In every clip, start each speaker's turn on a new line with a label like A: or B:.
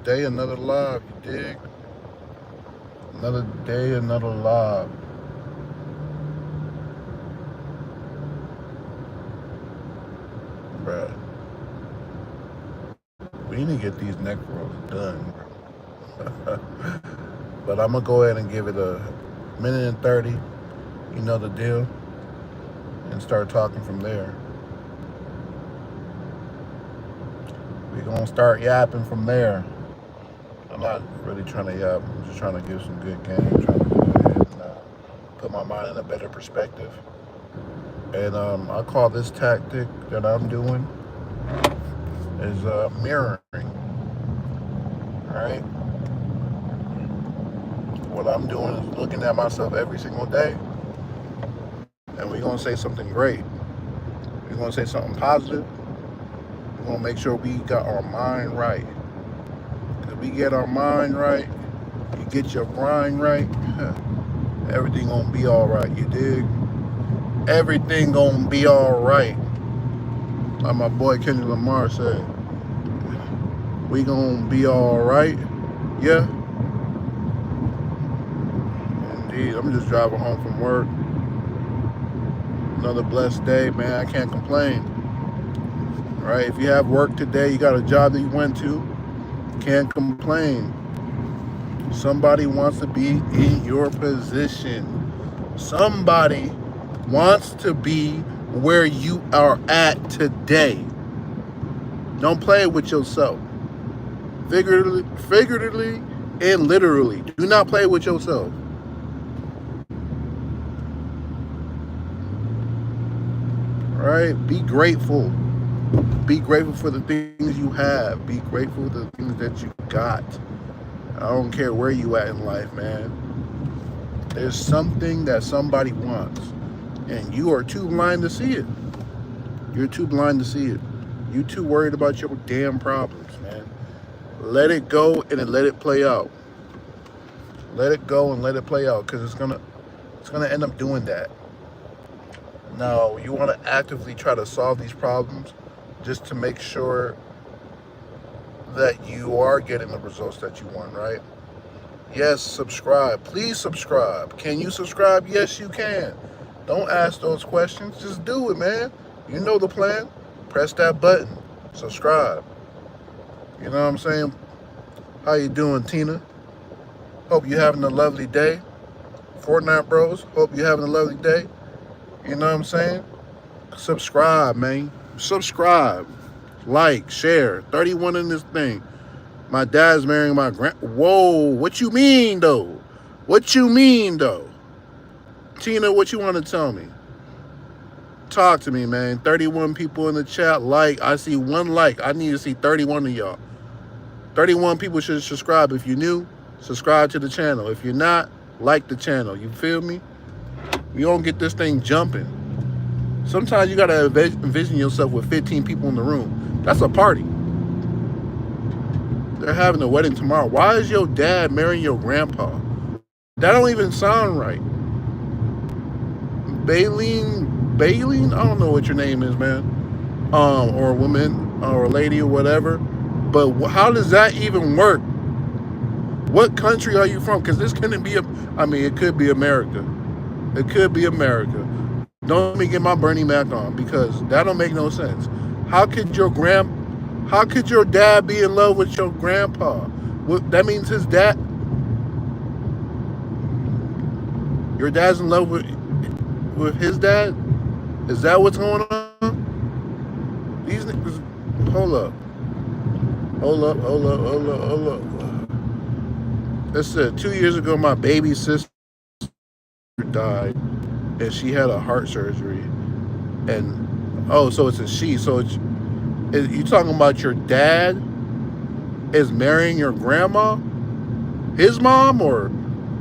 A: day, another live. You dig? Another day, another live. Bruh, we need to get these neck rolls done, bro. But I'm gonna go ahead and give it a minute and 30. You know the deal, and start talking from there. We gonna start yapping from there. I'm not really trying to yap. I'm just trying to give some good game. Trying to go ahead and put my mind in a better perspective. And I call this tactic that I'm doing is mirroring. All right. What I'm doing is looking at myself every single day, and we're gonna say something great. We're gonna say something positive. We're gonna make sure we got our mind right. Cause we get our mind right, you get your grind right, everything gonna be all right. You dig? Everything gonna be all right. Like my boy Kendrick Lamar said, we gonna be all right. Yeah, indeed. I'm just driving home from work. Another blessed day, man. I can't complain. Right? If you have work today, you got a job that you went to, can't complain. Somebody wants to be in your position. Somebody wants to be where you are at today. Don't play with yourself. Figuratively and literally. Do not play with yourself. Right? Be grateful. Be grateful for the things you have. Be grateful for the things that you got. I don't care where you at in life, man. There's something that somebody wants, and you are too blind to see it. You're too blind to see it. You too worried about your damn problems, man. Let it go and then let it play out. Let it go and let it play out, because it's gonna end up doing that. Now you want to actively try to solve these problems just to make sure that you are getting the results that you want, right? Yes, subscribe. Please subscribe. Can you subscribe? Yes, you can. Don't ask those questions. Just do it, man. You know the plan. Press that button. Subscribe. You know what I'm saying? How you doing, Tina? Hope you're having a lovely day. Fortnite Bros, hope you're having a lovely day. You know what I'm saying? Subscribe, man. Subscribe. Like, share. 31 in this thing. My dad's marrying my grand. Whoa, what you mean though? What you mean though? Tina, what you want to tell me? Talk to me, man. 31 people in the chat. Like, I see one like. I need to see 31 of y'all. 31 people should subscribe. If you're new, subscribe to the channel. If you're not, like the channel. You feel me? We don't get this thing jumping. Sometimes you gotta envision yourself with 15 people in the room. That's a party. They're having a wedding tomorrow. Why is your dad marrying your grandpa? That don't even sound right. Baleen, I don't know what your name is, man. Or a woman, or a lady, or whatever. But how does that even work? What country are you from? Because this couldn't be it could be America. It could be America. Don't let me get my Bernie Mac on, because that don't make no sense. How could your dad be in love with your grandpa? That means his dad. Your dad's in love with his dad. Is that what's going on? These niggas. Hold up. It said 2 years ago my baby sister died, and she had a heart surgery. And so it's a she. So you talking about your dad is marrying your grandma, his mom, or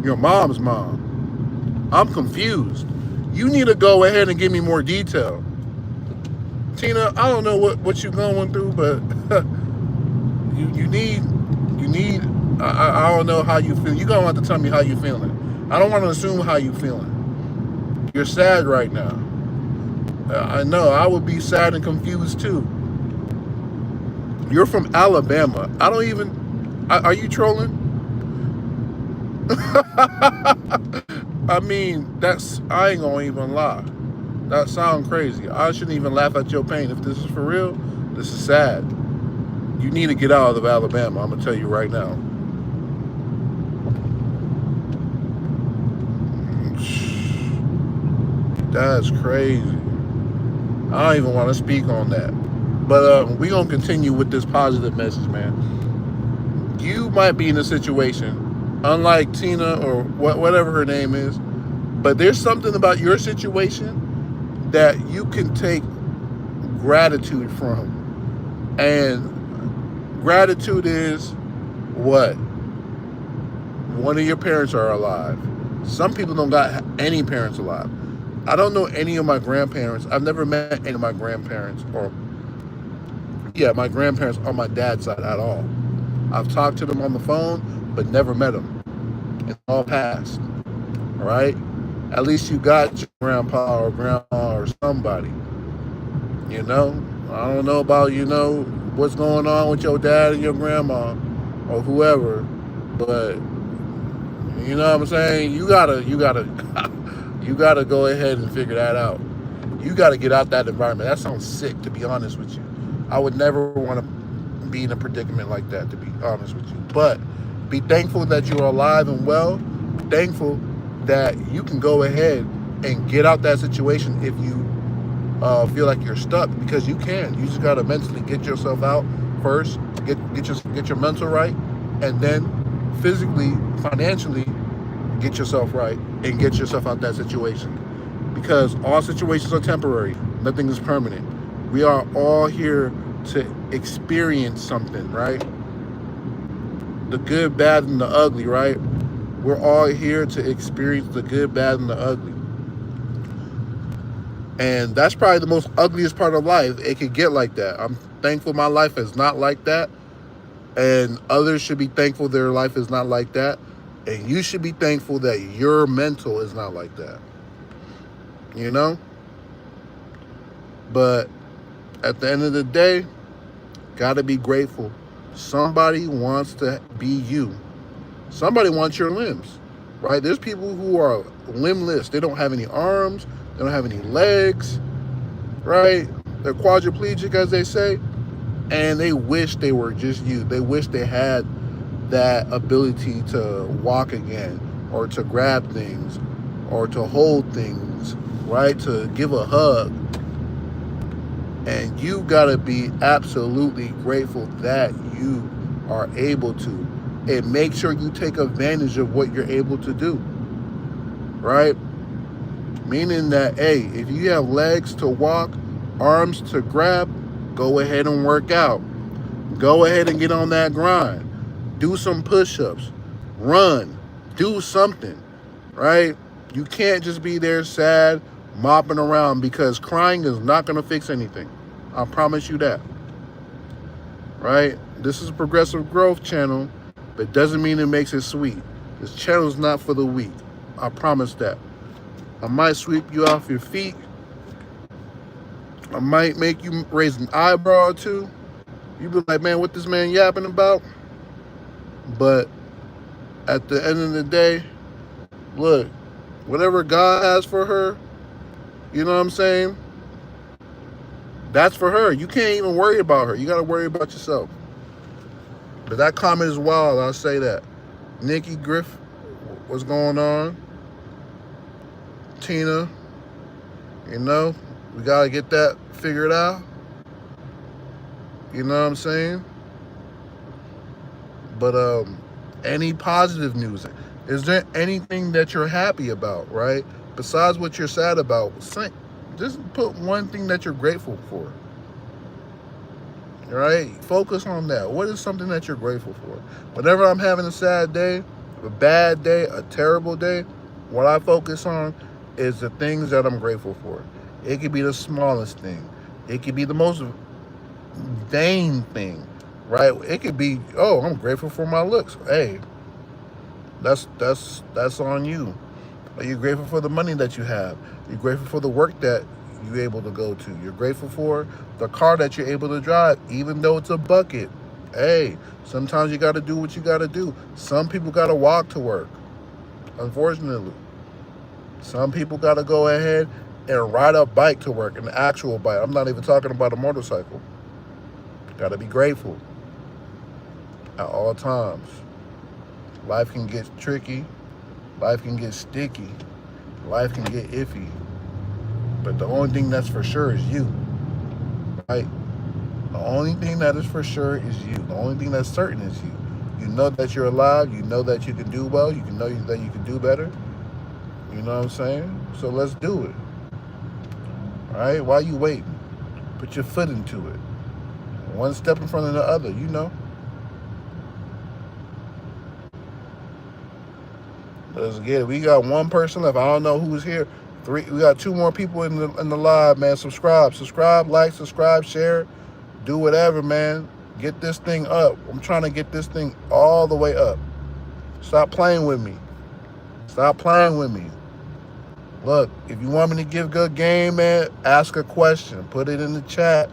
A: your mom's mom? I'm confused. You need to go ahead and give me more detail. Tina, I don't know what you're going through, but you need I don't know how you feel. You're gonna have to tell me how you feeling. I don't want to assume how you feeling. You're sad right now. I know I would be sad and confused too. You're from Alabama. Are you trolling? I mean, I ain't gonna even lie. That sounds crazy. I shouldn't even laugh at your pain. If this is for real, this is sad. You need to get out of Alabama. I'm gonna tell you right now. That's crazy. I don't even want to speak on that. But we gonna continue with this positive message, man. You might be in a situation, unlike Tina or whatever her name is, but there's something about your situation that you can take gratitude from. And gratitude is what? One of your parents are alive. Some people don't got any parents alive. I don't know any of my grandparents. I've never met any of my grandparents, or yeah, my grandparents on my dad's side at all. I've talked to them on the phone, but never met them. It's all past. All right? At least you got your grandpa or grandma or somebody. You know? I don't know about, what's going on with your dad and your grandma or whoever, but you know what I'm saying? You gotta you gotta go ahead and figure that out. You gotta get out that environment. That sounds sick, to be honest with you. I would never want to be in a predicament like that, to be honest with you. But be thankful that you're alive and well. Be thankful that you can go ahead and get out that situation if you feel like you're stuck, because you can. You just gotta mentally get yourself out first, get your mental right, and then physically, financially, get yourself right and get yourself out that situation. Because all situations are temporary. Nothing is permanent. We are all here to experience something, right? The good, bad, and the ugly, right? We're all here to experience the good, bad, and the ugly. And that's probably the most ugliest part of life. It could get like that. I'm thankful my life is not like that. And others should be thankful their life is not like that. And you should be thankful that your mental is not like that. You know? But at the end of the day, gotta be grateful. Somebody wants to be you. Somebody wants your limbs, right? There's people who are limbless. They don't have any arms. They don't have any legs, right? They're quadriplegic, as they say. And they wish they were just you. They wish they had that ability to walk again, or to grab things, or to hold things, right? To give a hug. And you gotta be absolutely grateful that you are able to. And make sure you take advantage of what you're able to do, right? Meaning that, hey, if you have legs to walk, arms to grab, go ahead and work out. Go ahead and get on that grind. Do some push-ups. Run. Do something, right? You can't just be there sad, mopping around, because crying is not going to fix anything. I promise you that, right? This is a progressive growth channel, but doesn't mean it makes it sweet. This channel is not for the weak. I promise that. I might sweep you off your feet. I might make you raise an eyebrow or two. You be like, man, what this man yapping about? But at the end of the day, look, whatever God has for her, you know what I'm saying? That's for her. You can't even worry about her. You got to worry about yourself. But that comment is wild, I'll say that. Nikki Griff, what's going on? Tina, we got to get that figured out. You know what I'm saying? But any positive news? Is there anything that you're happy about, right? Besides what you're sad about, just put one thing that you're grateful for. All right? Focus on that. What is something that you're grateful for? Whenever I'm having a sad day, a bad day, a terrible day, what I focus on is the things that I'm grateful for. It could be the smallest thing. It could be the most vain thing, right? It could be, oh, I'm grateful for my looks. Hey, that's on you. Are you grateful for the money that you have? You're grateful for the work that you're able to go to. You're grateful for the car that you're able to drive, even though it's a bucket. Hey, sometimes you got to do what you got to do. Some people got to walk to work, unfortunately. Some people got to go ahead and ride a bike to work, an actual bike. I'm not even talking about a motorcycle. Got to be grateful at all times. Life can get tricky. Life can get sticky. Life can get iffy. But the only thing that's for sure is you, right? The only thing that is for sure is you. The only thing that's certain is you. You know that you're alive. You know that you can do well. You can know that you can do better. You know what I'm saying? So let's do it. All right? Why you waiting? Put your foot into it. One step in front of the other, you know. Let's get it. We got one person left. I don't know who's here. We got two more people in the live, man. Subscribe, like, subscribe, share, do whatever, man. Get this thing up. I'm trying to get this thing all the way up. Stop playing with me. Stop playing with me. Look, if you want me to give good game, man, ask a question. Put it in the chat.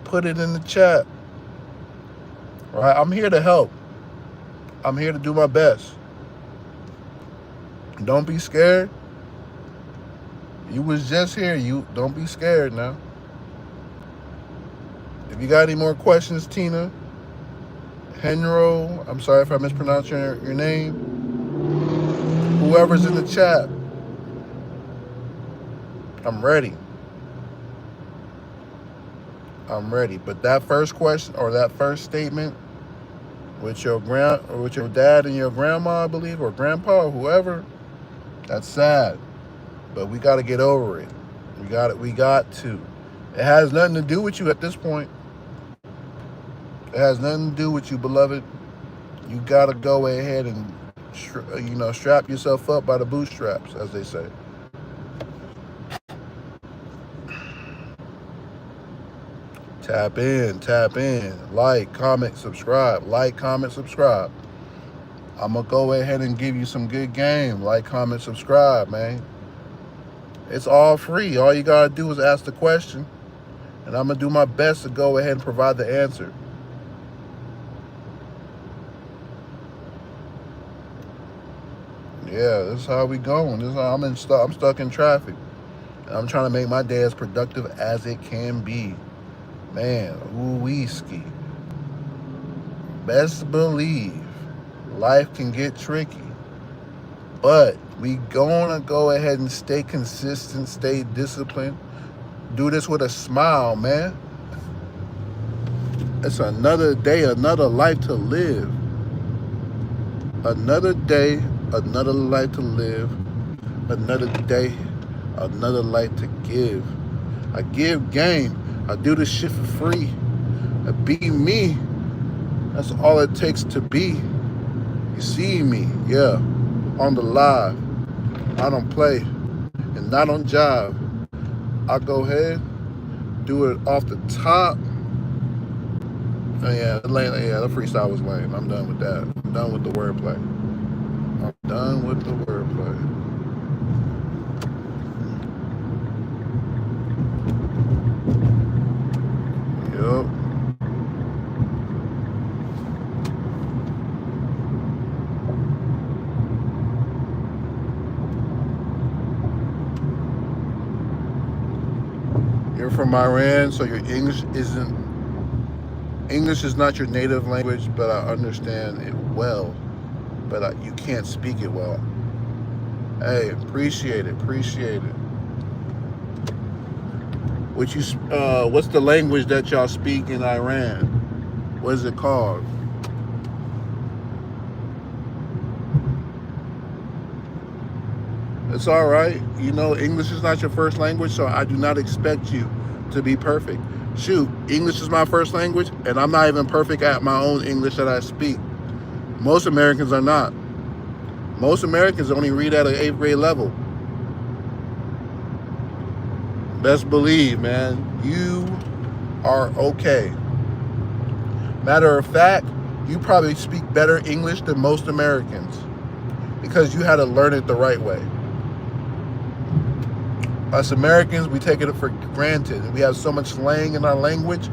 A: Put it in the chat. All right? I'm here to help. I'm here to do my best. Don't be scared. You was just here. You don't be scared now. If you got any more questions, Tina, Henro, I'm sorry if I mispronounced your name. Whoever's in the chat, I'm ready. I'm ready. But that first question or that first statement with your dad and your grandma, I believe, or grandpa, or whoever, that's sad. But we got to get over it. We got to. It has nothing to do with you at this point. It has nothing to do with you, beloved. You got to go ahead and, strap yourself up by the bootstraps, as they say. Tap in. Like, comment, subscribe. Like, comment, subscribe. I'm going to go ahead and give you some good game. Like, comment, subscribe, man. It's all free. All you got to do is ask the question. And I'm going to do my best to go ahead and provide the answer. Yeah, this is how we going. I'm stuck in traffic. And I'm trying to make my day as productive as it can be. Man, whiskey. Best believe life can get tricky. But we gonna go ahead and stay consistent, stay disciplined. Do this with a smile, man. It's another day, another life to live. Another day, another life to live. Another day, another life to give. I give game. I do this shit for free. I be me. That's all it takes to be. You see me, yeah, on the live. I don't play and not on jive. I go ahead, do it off the top. Oh, yeah, the freestyle was lame. I'm done with that. I'm done with the wordplay. Yup. You're from Iran, so your English is not your native language, but I understand it well. But you can't speak it well. Hey, appreciate it. What's the language that y'all speak in Iran? What is it called? It's all right. English is not your first language, so I do not expect you to be perfect. Shoot, English is my first language, and I'm not even perfect at my own English that I speak. Most Americans are not. Most Americans only read at an 8th grade level. Best believe, man, you are okay. Matter of fact, you probably speak better English than most Americans because you had to learn it the right way. Us Americans, we take it for granted. We have so much slang in our language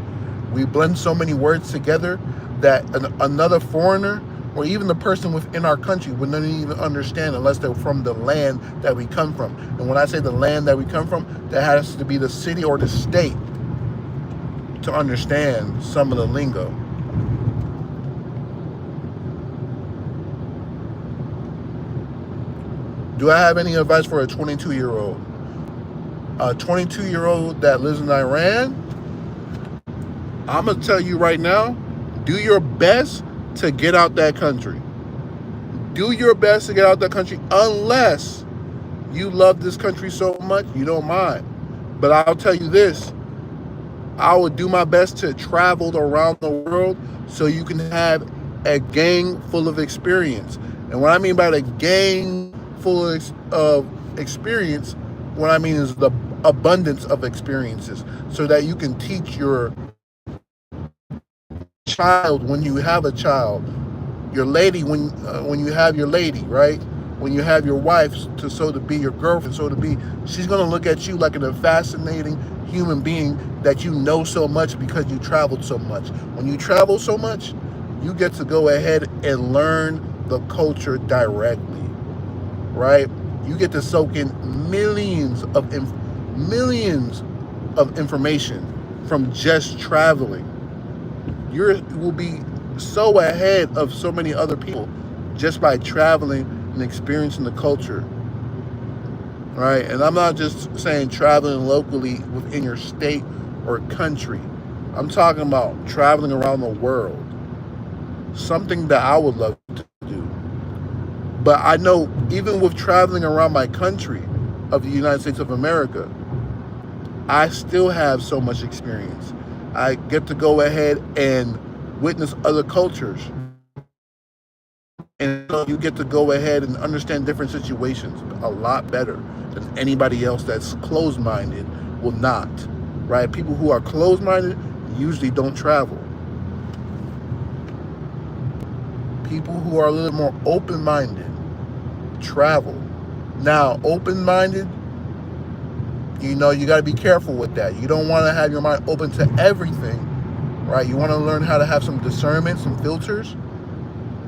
A: We blend so many words together that another foreigner or even the person within our country would not even understand unless they're from the land that we come from. And when I say the land that we come from, that has to be the city or the state to understand some of the lingo. Do I have any advice for a 22-year-old? A 22-year-old that lives in Iran? I'm going to tell you right now, do your best to get out that country. Do your best to get out that country unless you love this country so much you don't mind. But I'll tell you this, I would do my best to travel around the world so you can have a gang full of experience. And what I mean by the gang full of experience, what I mean is the abundance of experiences, so that you can teach your child when you have a child, your lady when you have your lady, right? When you have your wife, so to be, your girlfriend, so to be, she's gonna look at you like a fascinating human being that you know so much because you traveled so much. When you travel so much, you get to go ahead and learn the culture directly, right? You get to soak in millions of information from just traveling. You will be so ahead of so many other people just by traveling and experiencing the culture, right? And I'm not just saying traveling locally within your state or country. I'm talking about traveling around the world. Something that I would love to do. But I know even with traveling around my country of the United States of America, I still have so much experience. I get to go ahead and witness other cultures. And so you get to go ahead and understand different situations a lot better than anybody else that's closed-minded will not, right? People who are closed-minded usually don't travel. People who are a little more open-minded travel. Now, open-minded, you know, you got to be careful with that. You don't want to have your mind open to everything, right? You want to learn how to have some discernment, some filters,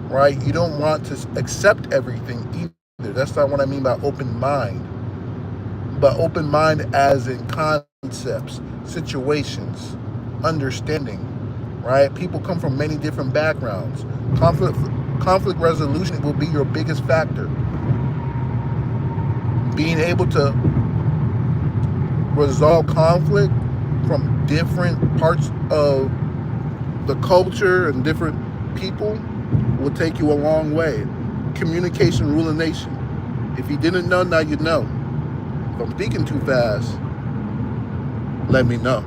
A: right? You don't want to accept everything either. That's not what I mean by open mind. But open mind as in concepts, situations, understanding, right? People come from many different backgrounds. Conflict resolution will be your biggest factor. Being able to resolve conflict from different parts of the culture and different people will take you a long way. Communication rule a nation. If you didn't know, now you know. If I'm speaking too fast, let me know.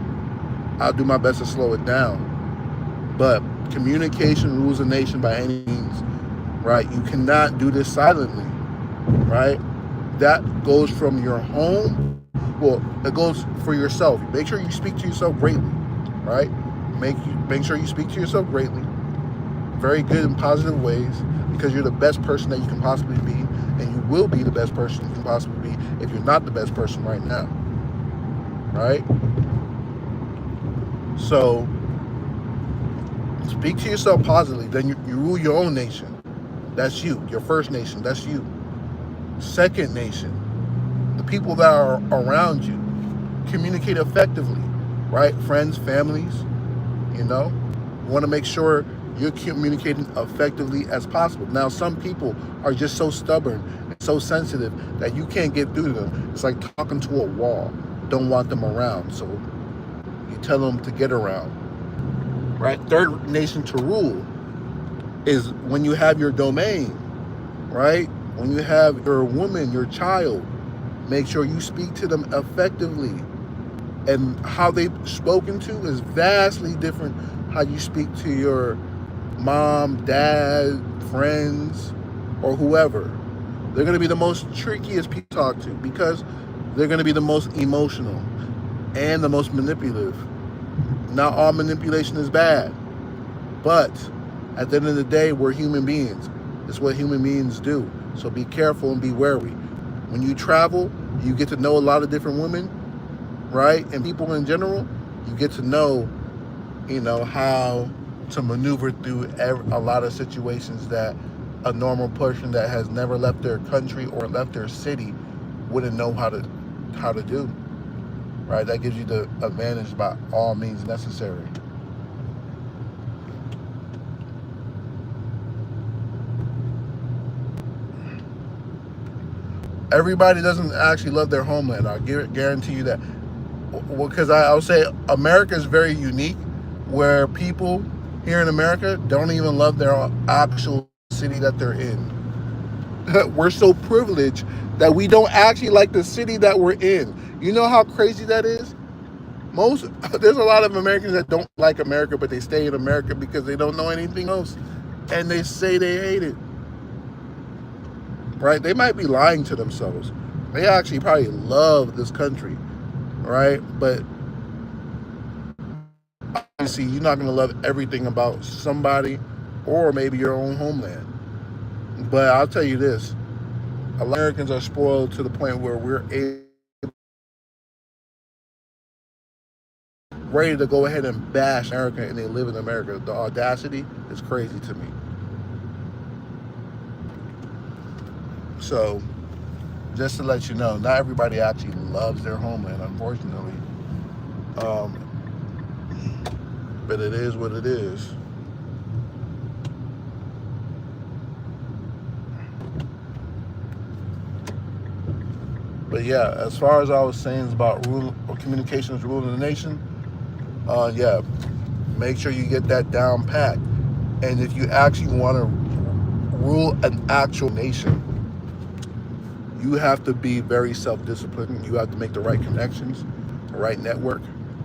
A: I'll do my best to slow it down. But communication rules a nation by any means, right? You cannot do this silently, right? That goes from your home. Well, it goes for yourself. Make sure you speak to yourself greatly, right? Make sure you speak to yourself greatly, very good and positive ways, because you're the best person that you can possibly be, and you will be the best person you can possibly be if you're not the best person right now, right? So speak to yourself positively. Then you rule your own nation. That's you. Your first nation. That's you. Second nation. The people that are around you. Communicate effectively, right? Friends, families, you know. You want to make sure you're communicating effectively as possible. Now, some people are just so stubborn and so sensitive that you can't get through to them. It's like talking to a wall. Don't want them around, so you tell them to get around. Right? Third nation to rule is when you have your domain, right? When you have your woman, your child, make sure you speak to them effectively. And how they've spoken to is vastly different how you speak to your mom, dad, friends, or whoever. They're going to be the most trickiest people to talk to because they're going to be the most emotional and the most manipulative. Not all manipulation is bad, but at the end of the day, we're human beings. It's what human beings do. So be careful and be wary. When you travel, you get to know a lot of different women, right? And people in general, you get to know how to maneuver through a lot of situations that a normal person that has never left their country or left their city wouldn't know how to do. Right? That gives you the advantage by all means necessary. Everybody doesn't actually love their homeland. I'll guarantee you that. Well, because I'll say America is very unique, where people here in America don't even love their actual city that they're in. We're so privileged that we don't actually like the city that we're in. You know how crazy that is? Most There's a lot of Americans that don't like America, but they stay in America because they don't know anything else, and they say they hate it. Right? They might be lying to themselves. They actually probably love this country, right? But obviously, you're not going to love everything about somebody or maybe your own homeland. But I'll tell you this: a lot of Americans are spoiled to the point where we're ready to go ahead and bash America, and they live in America. The audacity is crazy to me. So, just to let you know, not everybody actually loves their homeland, unfortunately. Um, but it is what it is. But yeah, as far as I was saying about rule or communications ruling the nation, yeah, make sure you get that down pat. And if you actually want to rule an actual nation, you have to be very self-disciplined. You have to make the right connections, the right network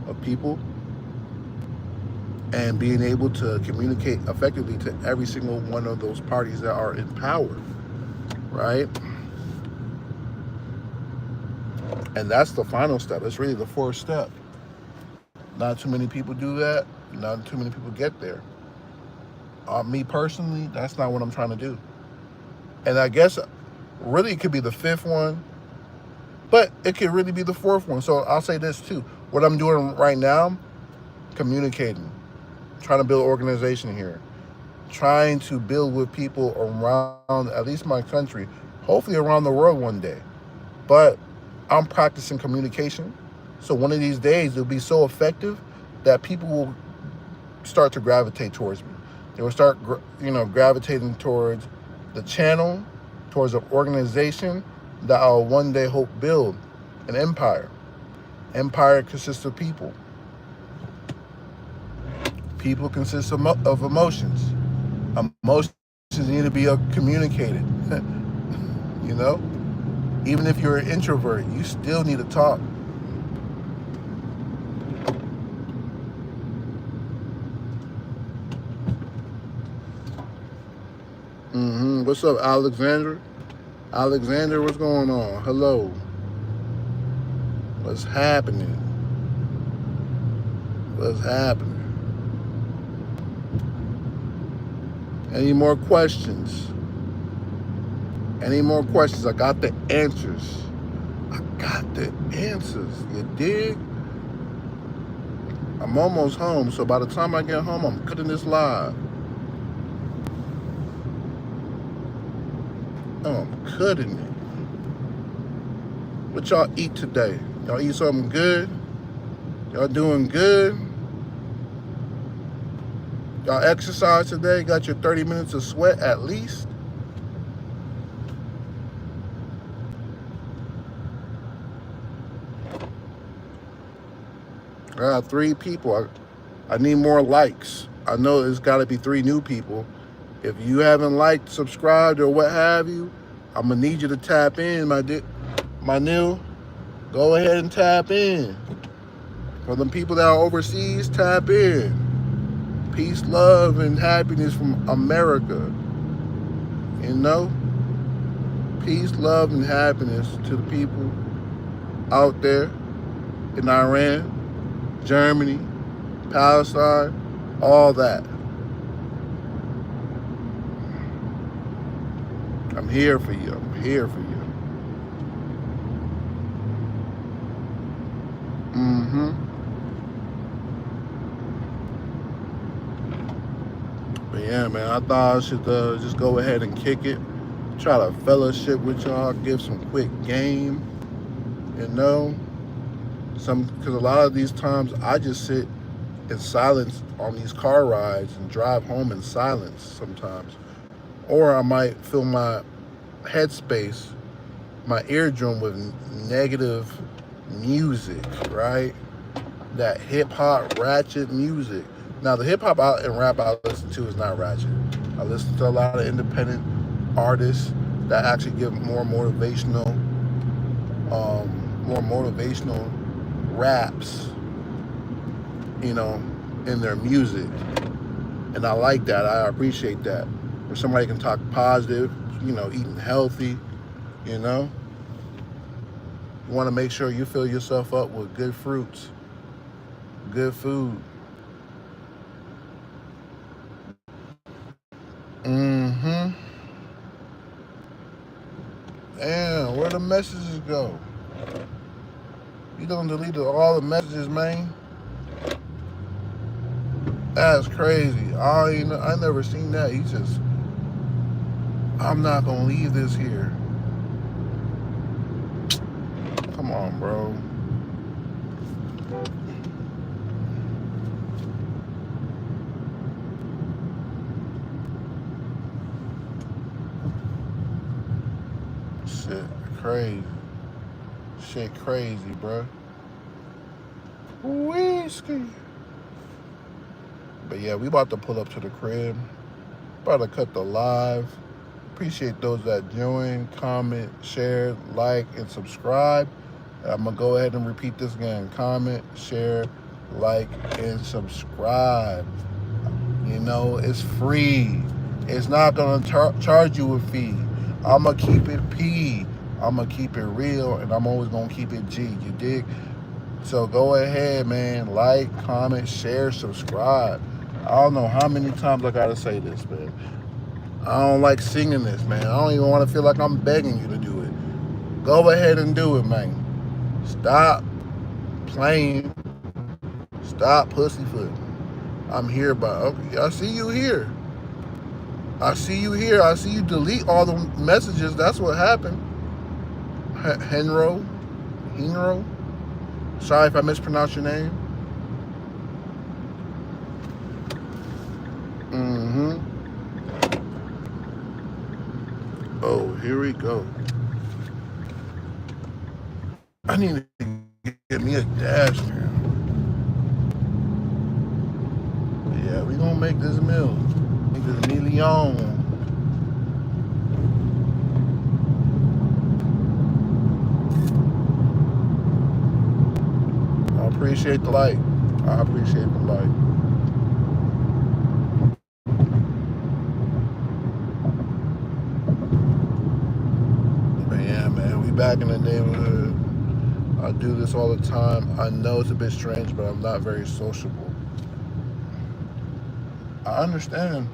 A: of people, and being able to communicate effectively to every single one of those parties that are in power, right? And that's the final step. It's really the fourth step. Not too many people do that. Not too many people get there. Me personally, that's not what I'm trying to do. And I guess really it could be the fifth one, but it could really be the fourth one. So I'll say this too. What I'm doing right now, communicating, trying to build organization here, trying to build with people around at least my country, hopefully around the world one day. But I'm practicing communication. So one of these days it'll be so effective that people will start to gravitate towards me. They will start, gravitating towards the channel, towards an organization that I'll one day hope build an empire. Empire consists of people. People consist of emotions. Emotions need to be communicated. Even if you're an introvert, you still need to talk. What's up, Alexander? Alexander, what's going on? Hello. What's happening? What's happening? Any more questions? Any more questions? I got the answers. I got the answers. You dig? I'm almost home, so by the time I get home, I'm cutting this live. Oh, I'm cutting it. What y'all eat today? Y'all eat something good? Y'all doing good? Y'all exercise today? Got your 30 minutes of sweat at least? I got 3 people. I need more likes. I know there's got to be 3 new people. If you haven't liked, subscribed, or what have you, I'm going to need you to tap in, my new. Go ahead and tap in. For them people that are overseas, tap in. Peace, love, and happiness from America. Peace, love, and happiness to the people out there in Iran, Germany, Palestine, all that. I'm here for you. I'm here for you. thought I should just go ahead and kick it, try to fellowship with y'all, give some quick game, you know. Because a lot of these times I just sit in silence on these car rides and drive home in silence sometimes. Or I might fill my headspace, my eardrum with negative music, right? That hip hop ratchet music. Now the hip hop and rap I listen to is not ratchet. I listen to a lot of independent artists that actually give more motivational raps, you know, in their music. And I like that. I appreciate that. Where somebody can talk positive, you know, eating healthy, you know. You want to make sure you fill yourself up with good fruits, good food. Mm-hmm. Damn, where the messages go? You done deleted all the messages, man. That's crazy. I never seen that. I'm not gonna leave this here. Come on, bro. Shit, crazy. Shit, crazy, bro. Whiskey. But yeah, we about to pull up to the crib. About to cut the live. Appreciate those that join, comment, share, like, and subscribe. I'm going to go ahead and repeat this again. Comment, share, like, and subscribe. You know, it's free. It's not going to charge you a fee. I'm going to keep it P. I'm going to keep it real, and I'm always going to keep it G. You dig? So go ahead, man. Like, comment, share, subscribe. I don't know how many times I got to say this, man. I don't like singing this, man. I don't even want to feel like I'm begging you to do it. Go ahead and do it, man. Stop playing. Stop pussyfooting. I'm here by. Okay, I see you here. I see you here. I see you delete all the messages. That's what happened. Henro. Sorry if I mispronounced your name. Mm-hmm. Oh, here we go. I need to get me a dash cam. Yeah, we gonna make this meal. Make this million. I appreciate the light. I appreciate the light. Back in the neighborhood. I do this all the time. I know it's a bit strange, but I'm not very sociable. I understand.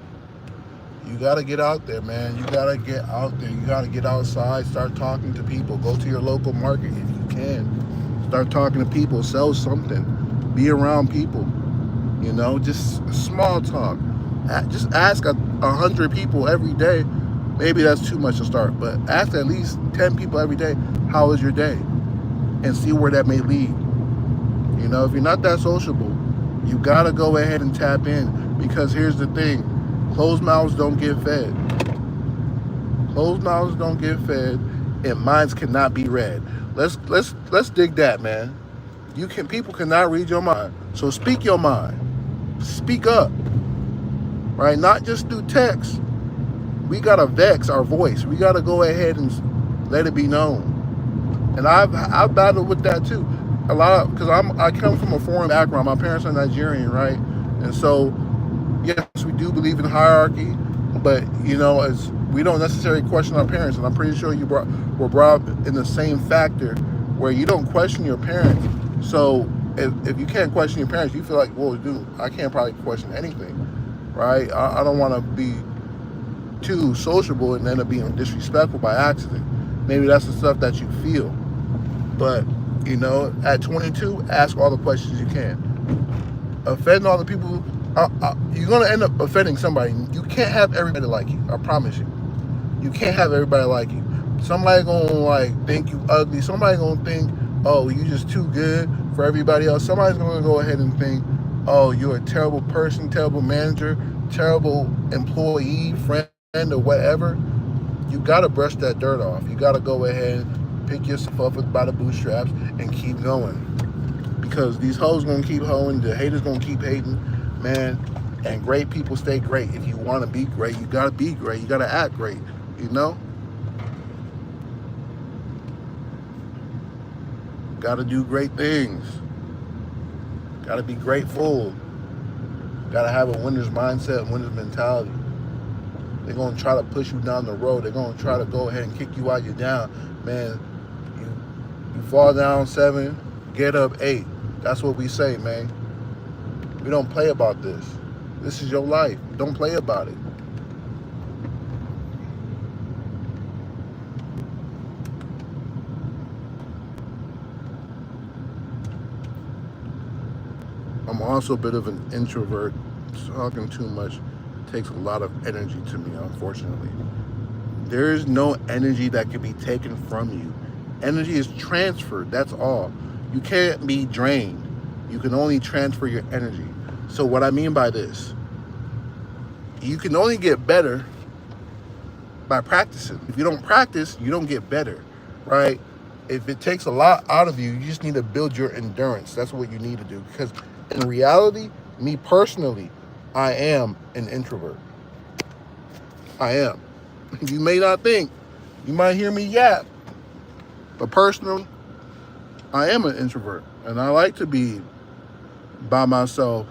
A: You gotta get out there, man. You gotta get out there. You gotta get outside, start talking to people. Go to your local market if you can. Start talking to people, sell something. Be around people. You know, just small talk. Just ask 100 people every day. Maybe that's too much to start, but ask at least 10 people every day, how was your day? And see where that may lead. You know, if you're not that sociable, you gotta go ahead and tap in, because here's the thing, closed mouths don't get fed. Closed mouths don't get fed, and minds cannot be read. Let's dig that, man. People cannot read your mind. So speak your mind. Speak up. Right? Not just through text. We gotta vex our voice. We gotta go ahead and let it be known. And I've battled with that too. Because I come from a foreign background. My parents are Nigerian, right? And so, yes, we do believe in hierarchy, but you know, as we don't necessarily question our parents. And I'm pretty sure you were brought up in the same factor where you don't question your parents. So if you can't question your parents, you feel like, well, dude, I can't probably question anything, right? I don't want to be too sociable and end up being disrespectful by accident. Maybe that's the stuff that you feel. But, you know, at 22, ask all the questions you can. Offend all the people, you're going to end up offending somebody. You can't have everybody like you. I promise you. You can't have everybody like you. Somebody going to like think you ugly. Somebody going to think, oh, you just too good for everybody else. Somebody's going to go ahead and think, oh, you're a terrible person, terrible manager, terrible employee, friend, or whatever. You got to brush that dirt off. You got to go ahead and pick yourself up by the bootstraps and keep going. Because these hoes going to keep hoeing. The haters going to keep hating, man. And great people stay great. If you want to be great, you got to be great. You got to act great, you know? Got to do great things. Got to be grateful. Got to have a winner's mindset, winner's mentality. They're going to try to push you down the road. They're going to try to go ahead and kick you while you're down. Man, you fall down 7, get up 8. That's what we say, man. We don't play about this. This is your life. Don't play about it. I'm also a bit of an introvert. Talking too much takes a lot of energy to me, unfortunately. There is no energy that can be taken from you. Energy is transferred, that's all. You can't be drained. You can only transfer your energy. So what I mean by this, you can only get better by practicing. If you don't practice, you don't get better, right? If it takes a lot out of you, you just need to build your endurance. That's what you need to do. Because in reality, me personally, I am an introvert. I am. You may not think. You might hear me yap. But personally, I am an introvert. And I like to be by myself,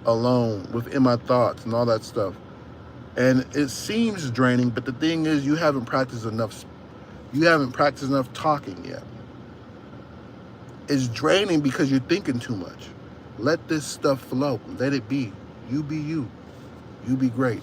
A: alone, within my thoughts and all that stuff. And it seems draining, but the thing is, you haven't practiced enough. You haven't practiced enough talking yet. It's draining because you're thinking too much. Let this stuff flow. Let it be. You be you. You be great.